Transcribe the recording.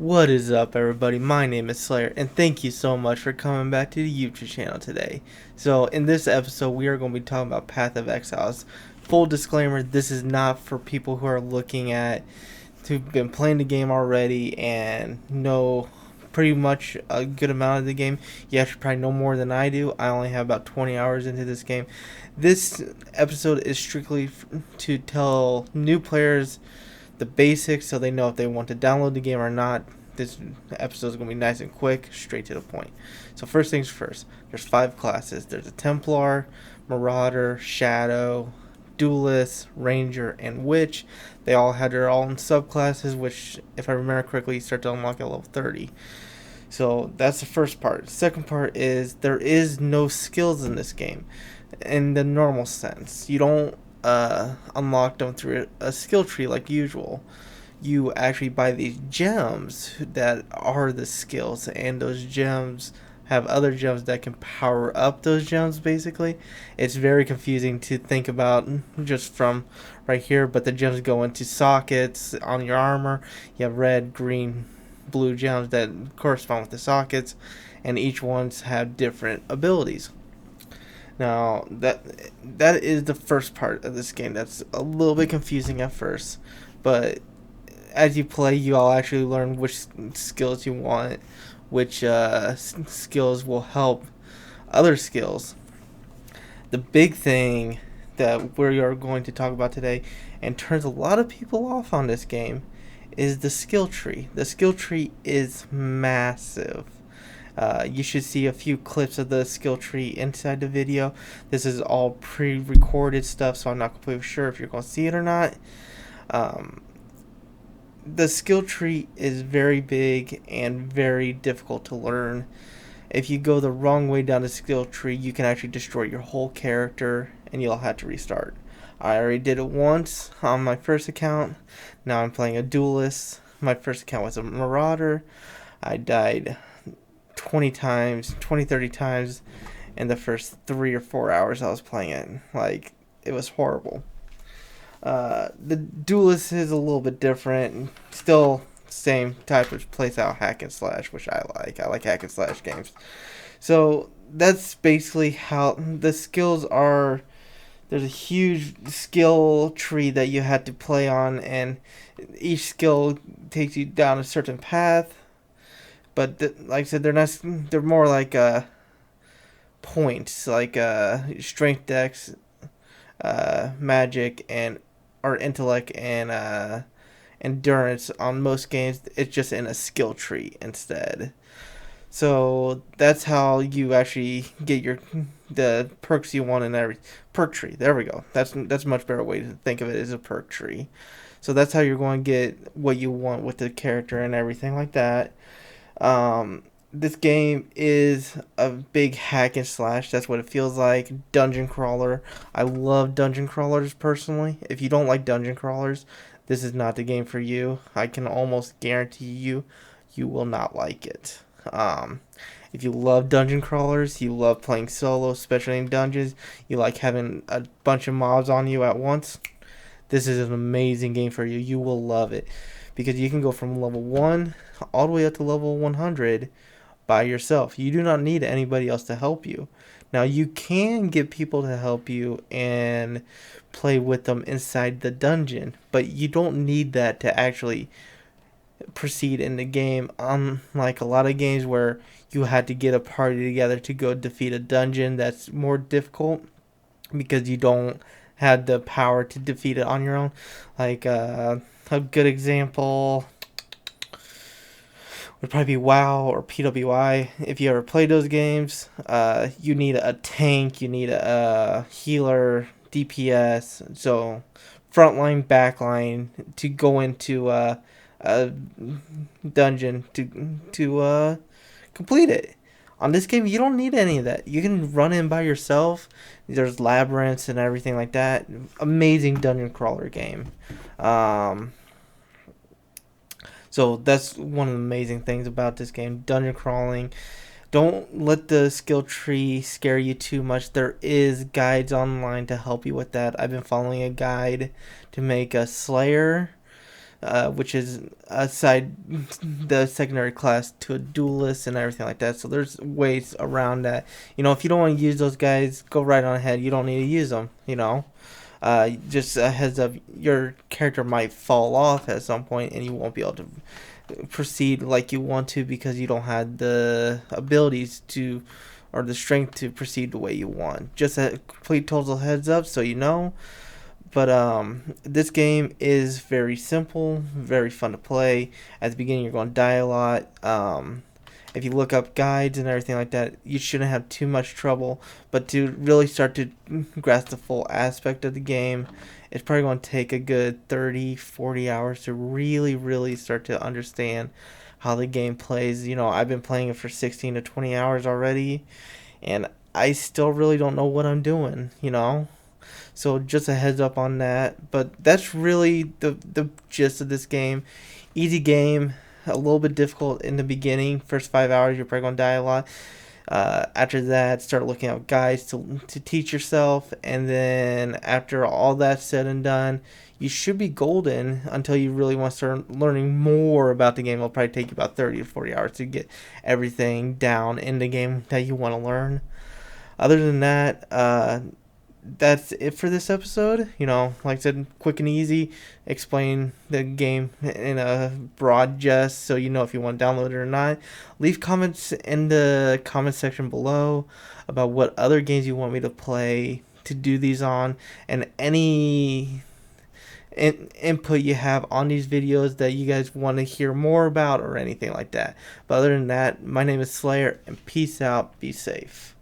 What is up, everybody? My name is Slayer, and thank you so much for coming back to the YouTube channel today. So, in this episode, we are going to be talking about Path of Exiles. Full disclaimer, this is not for people who are looking at, who've been playing the game already and know pretty much a good amount of the game. You actually probably know more than I do. I only have about 20 hours into this game. This episode is strictly to tell new players the basics so they know if they want to download the game or not. This episode is going to be nice and quick, straight to the point. So first things first, there's 5 classes. There's a Templar, Marauder, Shadow, Duelist, Ranger, and Witch. They all had their own subclasses, which, if I remember correctly, you start to unlock at level 30. So that's the first part. Second part is there is no skills in this game in the normal sense. You don't unlock them through a skill tree like usual. You actually buy these gems that are the skills, and those gems have other gems that can power up those gems. Basically, it's very confusing to think about just from right here, but the gems go into sockets on your armor. You have red, green, blue gems that correspond with the sockets, and each ones have different abilities. Now, that is the first part of this game. That's a little bit confusing at first, but as you play, you all actually learn which skills you want, which skills will help other skills. The big thing that we are going to talk about today, and turns a lot of people off on this game, is the skill tree. The skill tree is massive. You should see a few clips of the skill tree inside the video. This is all pre-recorded stuff, so I'm not completely sure if you're going to see it or not. The skill tree is very big and very difficult to learn. If you go the wrong way down the skill tree, you can actually destroy your whole character, and you'll have to restart. I already did it once on my first account. Now I'm playing a duelist. My first account was a marauder. I died 20 times, 30 times in the first 3 or 4 hours I was playing it. Like, it was horrible. The duelist is a little bit different. Still same type of playstyle, hack and slash, which I like. I like hack and slash games. So that's basically how the skills are. There's a huge skill tree that you have to play on, and each skill takes you down a certain path. But like I said, they're more like points, like strength, dex, magic, and or intellect and endurance. On most games, it's just in a skill tree instead. So that's how you actually get the perks you want in every perk tree. There we go. That's a much better way to think of it, as a perk tree. So that's how you're going to get what you want with the character and everything like that. This game is a big hack and slash. That's what it feels like. Dungeon crawler. I love dungeon crawlers personally. If you don't like dungeon crawlers, this is not the game for you. I can almost guarantee you will not like it. If you love dungeon crawlers, you love playing solo, especially in dungeons, you like having a bunch of mobs on you at once, this is an amazing game for you. You will love it, because you can go from level 1 all the way up to level 100 by yourself. You do not need anybody else to help you. Now, you can get people to help you and play with them inside the dungeon, but you don't need that to actually proceed in the game. Unlike a lot of games where you had to get a party together to go defeat a dungeon that's more difficult because you don't have the power to defeat it on your own. Like a good example would probably be WoW or PWI. If you ever played those games, you need a tank, you need a healer, DPS, so frontline, backline, to go into a dungeon to complete it. On this game, you don't need any of that. You can run in by yourself. There's labyrinths and everything like that. Amazing dungeon crawler game. So that's one of the amazing things about this game, dungeon crawling. Don't let the skill tree scare you too much. There is guides online to help you with that. I've been following a guide to make a Slayer which is aside the secondary class to a duelist and everything like that. So there's ways around that. If you don't want to use those guys, go right on ahead. You don't need to use them. Just a heads up, your character might fall off at some point and you won't be able to proceed like you want to because you don't have the abilities to or the strength to proceed the way you want. Just a complete total heads up so you know. But this game is very simple, very fun to play. At the beginning, you're going to die a lot. If you look up guides and everything like that, you shouldn't have too much trouble. But to really start to grasp the full aspect of the game, it's probably going to take a good 30, 40 hours to really, really start to understand how the game plays. I've been playing it for 16 to 20 hours already, and I still really don't know what I'm doing. So just a heads up on that. But that's really the gist of this game. Easy game, a little bit difficult in the beginning. First 5 hours, you're probably going to die a lot. After that, start looking at guides to teach yourself. And then after all that's said and done, you should be golden until you really want to start learning more about the game. It'll probably take you about 30 to 40 hours to get everything down in the game that you want to learn. Other than that, that's it for this episode. Like I said, quick and easy. Explain the game in a broad jest so you know if you want to download it or not. Leave comments in the comment section below about what other games you want me to play to do these on, and any input you have on these videos that you guys want to hear more about or anything like that. But other than that, my name is Slayer, and peace out. Be safe.